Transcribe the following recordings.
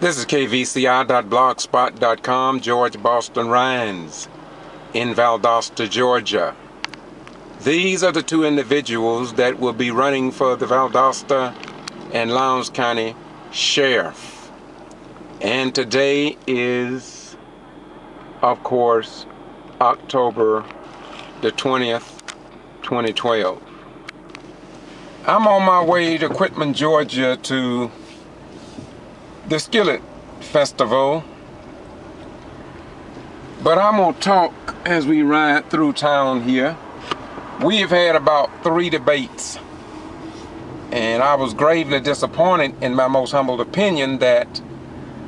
This is kvci.blogspot.com, George Boston Rhines, in Valdosta, Georgia. These are the two individuals that will be running for the Valdosta and Lowndes County Sheriff. And today is, of course, October the 20th, 2012. I'm on my way to Quitman, Georgia to the Skillet Festival, but I'm gonna talk as we ride through town here. We've had about 3 debates, and I was gravely disappointed, in my most humble opinion, that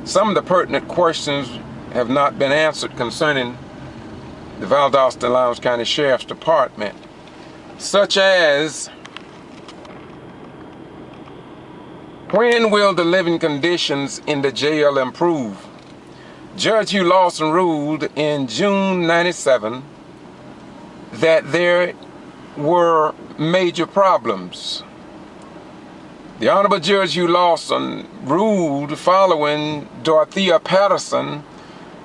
some of the pertinent questions have not been answered concerning the Valdosta and Lowndes County Sheriff's Department, such as: when will the living conditions in the jail improve? Judge Hugh Lawson ruled in June '97 that there were major problems. The Honorable Judge Hugh Lawson ruled following Dorothea Patterson,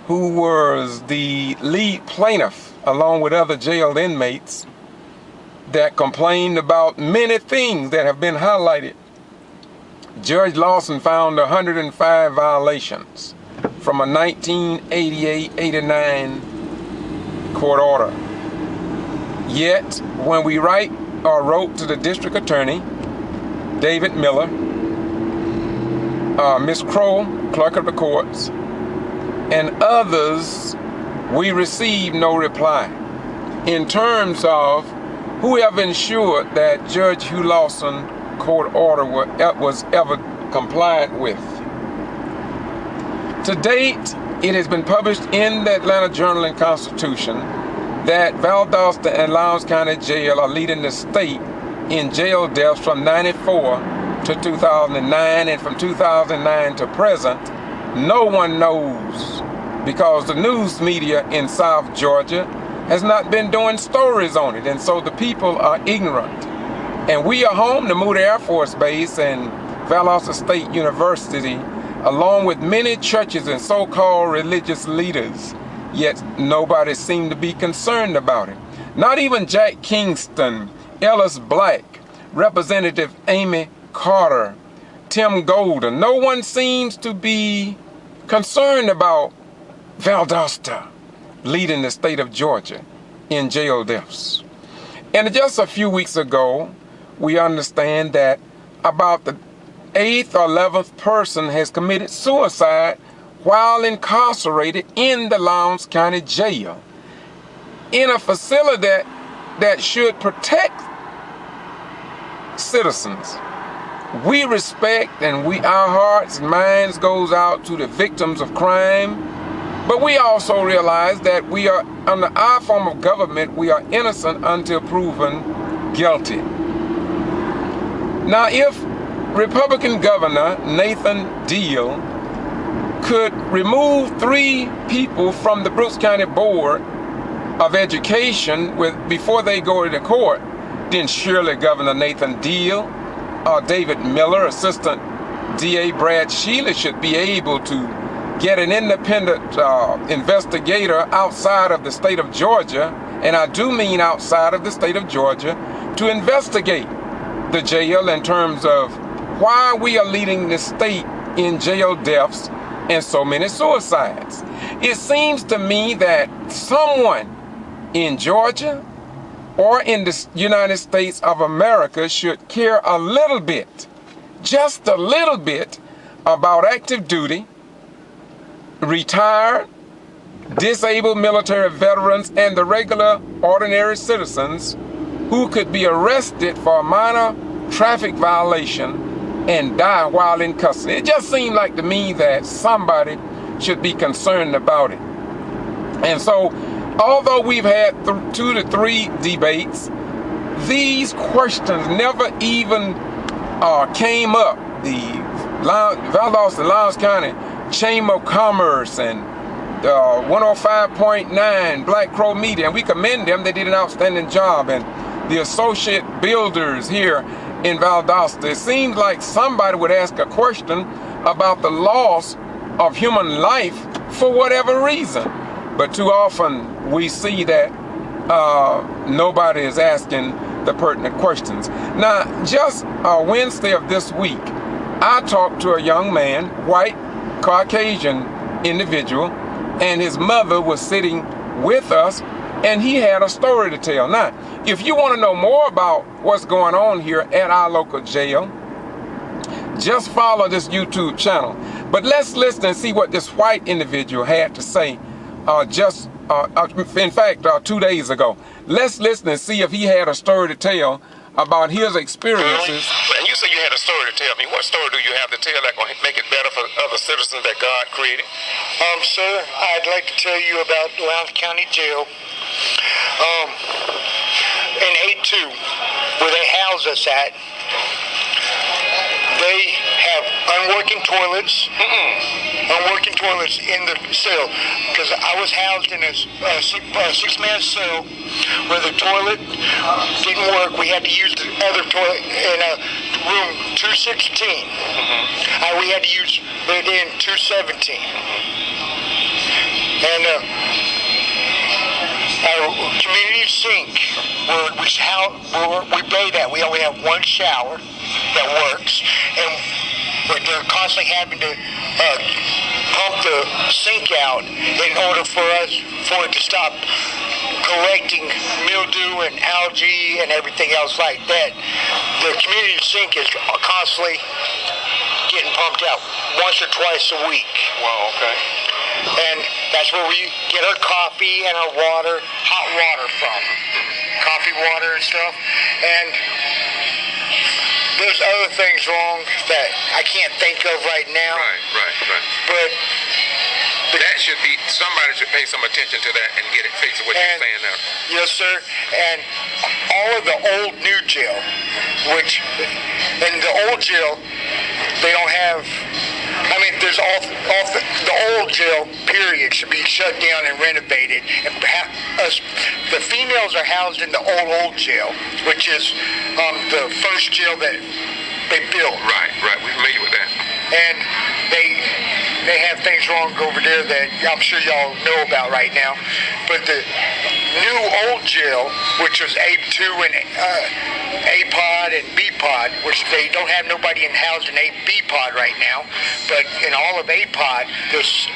who was the lead plaintiff along with other jailed inmates, that complained about many things that have been highlighted. Judge Lawson found 105 violations from a 1988-89 court order. Yet, when we wrote to the district attorney, David Miller, Ms. Crow, clerk of the courts, and others, we received no reply in terms of who have ensured that Judge Hugh Lawson court order was ever complied with. To date, it has been published in the Atlanta Journal and Constitution that Valdosta and Lowndes County Jail are leading the state in jail deaths from '94 to 2009, and from 2009 to present, no one knows, because the news media in South Georgia has not been doing stories on it, and so the people are ignorant. And we are home to Moody Air Force Base and Valdosta State University, along with many churches and so-called religious leaders, yet nobody seemed to be concerned about it. Not even Jack Kingston, Ellis Black, Representative Amy Carter, Tim Golden. No one seems to be concerned about Valdosta leading the state of Georgia in jail deaths. And just a few weeks ago, we understand that about the 8th or 11th person has committed suicide while incarcerated in the Lowndes County Jail, in a facility that should protect citizens. We respect, and our hearts and minds goes out to the victims of crime, but we also realize that we are, under our form of government, we are innocent until proven guilty. Now, if Republican Governor Nathan Deal could remove 3 people from the Brooks County Board of Education before they go to the court, then surely Governor Nathan Deal or David Miller, Assistant DA Brad Shealy, should be able to get an independent investigator outside of the state of Georgia, and I do mean outside of the state of Georgia, to investigate the jail in terms of why we are leading the state in jail deaths and so many suicides. It seems to me that someone in Georgia or in the United States of America should care a little bit, just a little bit, about active duty, retired, disabled military veterans, and the regular ordinary citizens who could be arrested for a minor traffic violation and die while in custody. It just seemed like to me that somebody should be concerned about it. And so, although we've had 2 to 3 debates, these questions never even came up. The Valdosta and Lowndes County Chamber of Commerce and 105.9 Black Crow Media, and we commend them. They did an outstanding job. And the associate builders here in Valdosta, it seems like somebody would ask a question about the loss of human life for whatever reason. But too often we see that nobody is asking the pertinent questions. Now, just Wednesday of this week, I talked to a young man, white, Caucasian individual, and his mother was sitting with us, and he had a story to tell. Now, if you want to know more about what's going on here at our local jail, just follow this YouTube channel. But let's listen and see what this white individual had to say in fact, 2 days ago. Let's listen and see if he had a story to tell about his experiences. And you say you had a story to tell me. What story do you have to tell that will make it better for other citizens that God created? Sir, I'd like to tell you about Lowndes County Jail. In A2, where they house us at, they have unworking toilets. Unworking toilets in the cell, because I was housed in a six-man cell where the toilet didn't work. We had to use the other toilet in room 216. We had to use it in 217. And our community sink, where we bathe at, we only have one shower that works, and they're constantly having to pump the sink out in order for it to stop collecting mildew and algae and everything else like that. The community sink is constantly getting pumped out once or twice a week. Wow, okay. And that's where we get our coffee and our water, hot water from. Coffee water and stuff. And there's other things wrong that I can't think of right now. Right. But that should be, somebody should pay some attention to that and get it fixed, what you're saying now. Yes, sir. And all of the old new jail, which, in the old jail, they don't have, there's the old jail, period, should be shut down and renovated. And the females are housed in the old jail, which is the first jail that they built. Right. We're familiar with that. And they have things wrong over there that I'm sure y'all know about right now. But the new old jail, which was A2 and A-pod and B-pod, which they don't have nobody housed in B-pod right now, but in all of A-pod, there's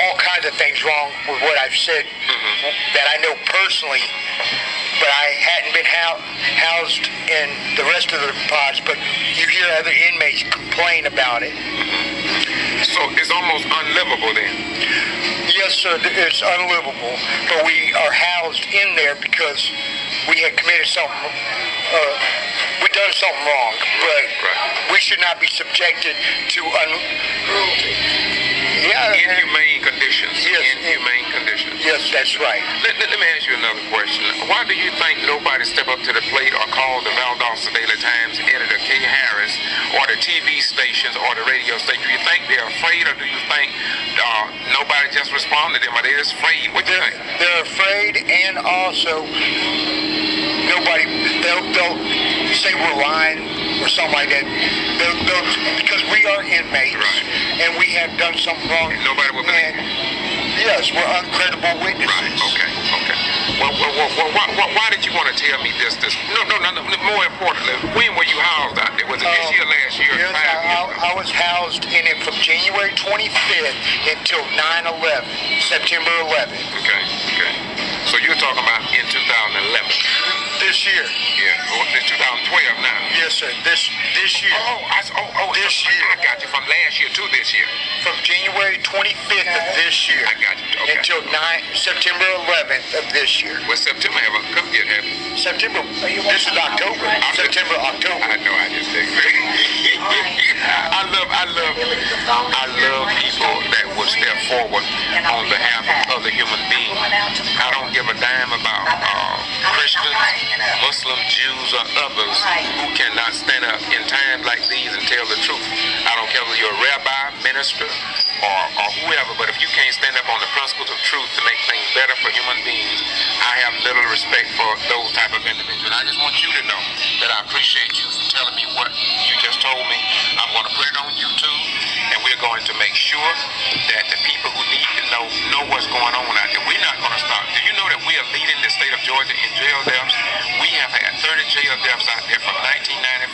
all kinds of things wrong with what I've said that I know personally, but I hadn't been housed in the rest of the pods, but you hear other inmates complain about it. So it's almost unlivable then? Yes, sir, it's unlivable, but we are housed in there because we had committed something, we done something wrong, but we should not be subjected to inhumane conditions. Yes, inhumane conditions. Yes, that's right. Let me ask you another question. Why do you think nobody step up to the plate or call the Valdosta Daily Times editor Kay Harris or the TV stations or the radio station? Do you think they're afraid, or do you think nobody just responded to them? Are they just afraid? What do you think? They're afraid, and also nobody, they'll say we're lying or something like that. Because we are inmates and we have done something wrong. And nobody will believe. Yes, we're uncredible witnesses. Right. Okay. Well, why did you want to tell me this? No. More importantly, when were you housed out there? Was it this year, last year? Yes, I was housed in it from January 25th until 9/11, September 11th. Okay. So you're talking about in 2011? This year. Yeah. Oh, it's 2012 now. Yes, sir. This year. This year. I got you. From last year to this year. From January 25th of this year. I got you. Okay. Until September 11th of this year. Well, September haven't come yet, have you? September. This is October. September, October. I know. I just think. I love people that will step forward on behalf of other human beings. I don't give a damn about Christians, Muslims, Jews, or others who cannot stand up in times like these and tell the truth. I don't care whether you're a rabbi, minister, or whoever, but if you can't stand up on the principles of truth to make things better for human beings, I have little respect for those type of individuals. I just want you to know that I appreciate you for telling me what you just told me. I'm going to put it on YouTube, and we're going to make sure sure that the people who need to know what's going on out there. We're not going to stop. Do you know that we are leading the state of Georgia in jail deaths? We have had 30 jail deaths out there from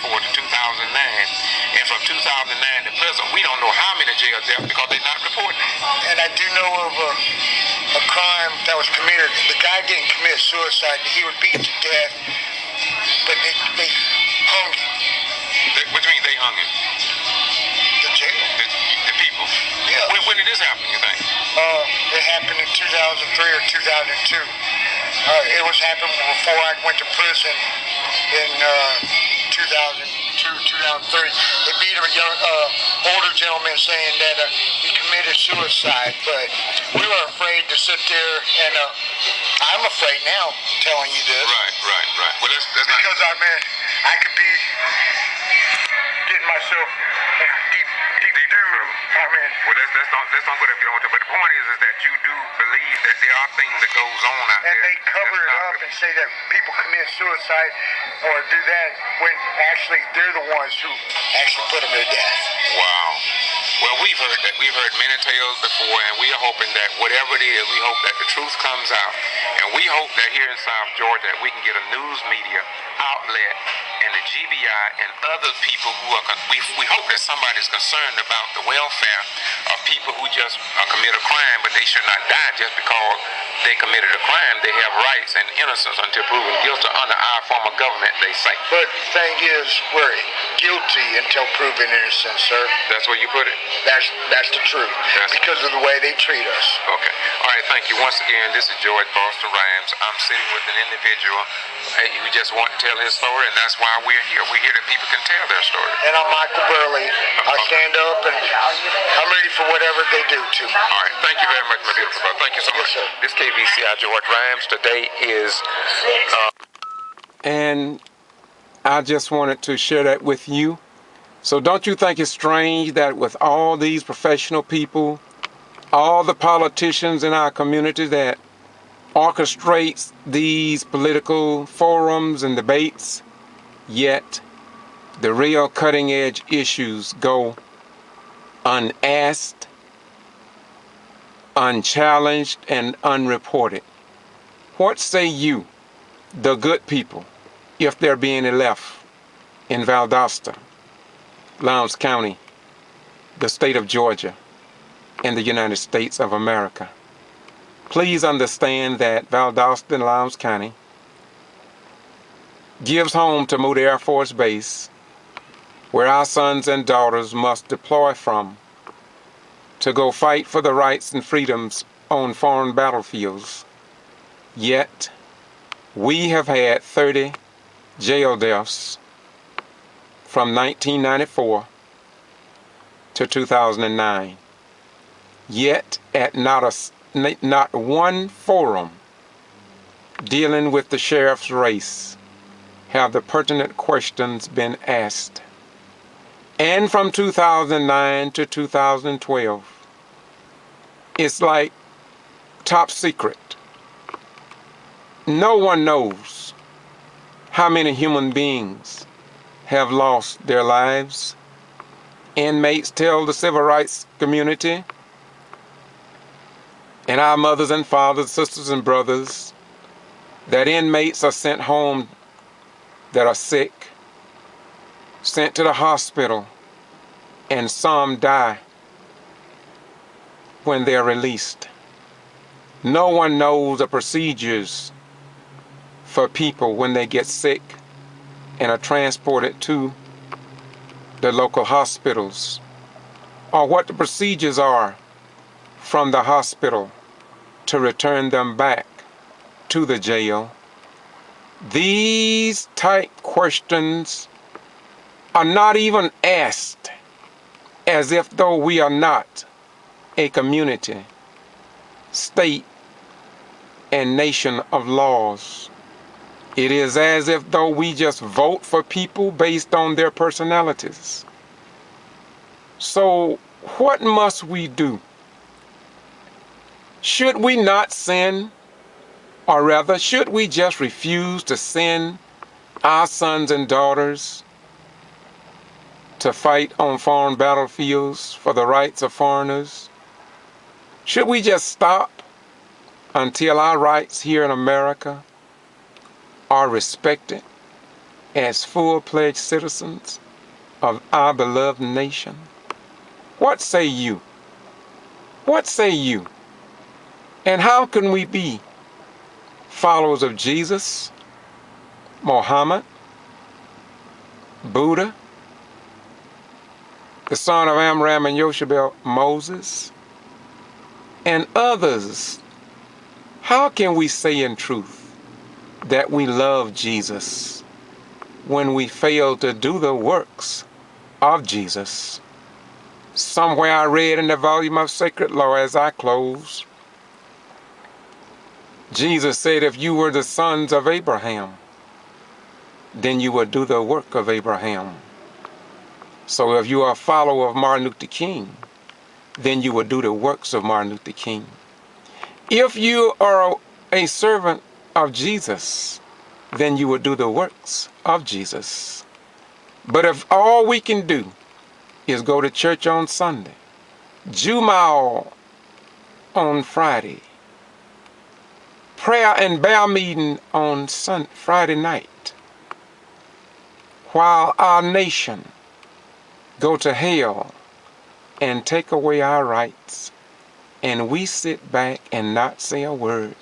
1994 to 2009. And from 2009 to present, we don't know how many jail deaths because they're not reporting. And I do know of a crime that was committed. The guy didn't commit suicide. He was beaten to death, but they hung him. What do you mean they hung him? The jail. The people. Yeah. When did this happen, you think? It happened in 2003 or 2002. It was happened before I went to prison in 2002, 2003. They beat a young, older gentleman saying that he committed suicide, but we were afraid to sit there, and I'm afraid now telling you this. Right. Well, that's not... Because I could be getting myself deep through. Well, let's not go there if you don't want to. But the point is that you do believe that there are things that goes on out there. And they cover it up and say that people commit suicide or do that when actually they're the ones who actually put them to death. Wow. Well, we've heard that. We've heard many tales before, and we are hoping that whatever it is, we hope that the truth comes out. And we hope that here in South Georgia, we can get a news media outlet and the G.B.R. and other people who are, we hope that somebody's concerned about the welfare of people who just commit a crime, but they should not die just because they committed a crime. They have rights and innocence until proven guilty under our form of government, they say. But the thing is, we're guilty until proven innocent, sir. That's where you put it? That's the truth. Because of the way they treat us. Okay. All right, thank you. Once again, this is George Foster Rhymes. I'm sitting with an individual who just wants to tell his story, and that's why we're here. We're here that people can tell their story. And I'm Michael Burley. I stand up, and I'm ready for whatever they do to me. All right. Thank you very much, my beautiful brother. Thank you so much. Yes, sir. This KVCI George Rhymes. Today is... And I just wanted to share that with you. So don't you think it's strange that with all these professional people, all the politicians in our community that orchestrates these political forums and debates, yet the real cutting edge issues go unasked, unchallenged, and unreported? What say you, the good people, if there be any left in Valdosta, Lowndes County, the state of Georgia, and the United States of America? Please understand that Valdosta and Lowndes County gives home to Moody Air Force Base, where our sons and daughters must deploy from to go fight for the rights and freedoms on foreign battlefields. Yet, we have had 30 jail deaths from 1994 to 2009. Yet, at not one forum dealing with the sheriff's race have the pertinent questions been asked. And from 2009 to 2012, it's like top secret. No one knows how many human beings have lost their lives. Inmates tell the civil rights community and our mothers and fathers, sisters and brothers, that inmates are sent home that are sick, sent to the hospital, and some die when they're released. No one knows the procedures for people when they get sick and are transported to the local hospitals, or what the procedures are from the hospital to return them back to the jail. These type questions are not even asked, as if though we are not a community, state, and nation of laws. It is as if though we just vote for people based on their personalities. So what must we do? Should we not send, or rather, should we just refuse to send our sons and daughters to fight on foreign battlefields for the rights of foreigners? Should we just stop until our rights here in America are respected as full-fledged citizens of our beloved nation? What say you? What say you? And how can we be followers of Jesus, Muhammad, Buddha, the son of Amram and Yoshabel, Moses, and others? How can we say in truth that we love Jesus when we fail to do the works of Jesus? Somewhere I read in the volume of Sacred Law as I close, Jesus said, if you were the sons of Abraham, then you would do the work of Abraham. So if you are a follower of Martin Luther King, then you would do the works of Martin Luther King. If you are a servant of Jesus, then you would do the works of Jesus. But if all we can do is go to church on Sunday, G.B.R on Friday, prayer and bell meeting on Friday night, while our nation go to hell and take away our rights, and we sit back and not say a word,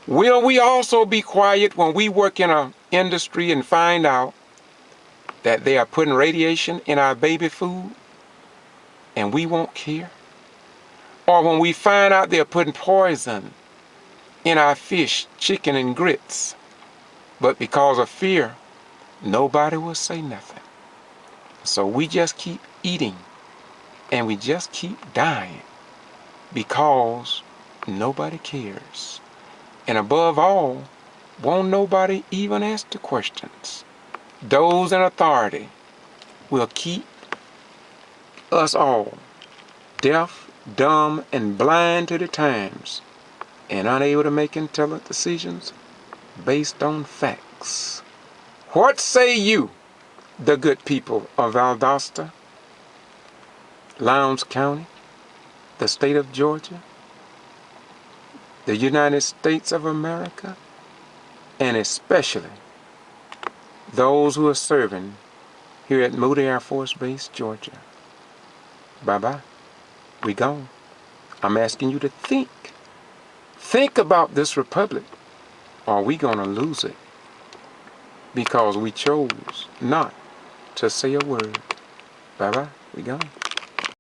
will we also be quiet when we work in an industry and find out that they are putting radiation in our baby food and we won't care? Or when we find out they're putting poison in our fish, chicken, and grits, but because of fear, nobody will say nothing. So we just keep eating and we just keep dying because nobody cares. And above all, won't nobody even ask the questions. Those in authority will keep us all deaf, dumb, and blind to the times, and unable to make intelligent decisions based on facts. What say you, the good people of Valdosta, Lowndes County, the state of Georgia, the United States of America, and especially those who are serving here at Moody Air Force Base, Georgia? Bye-bye. We gone. I'm asking you to think. Think about this republic, or we gonna lose it because we chose not to say a word. Bye-bye. We gone.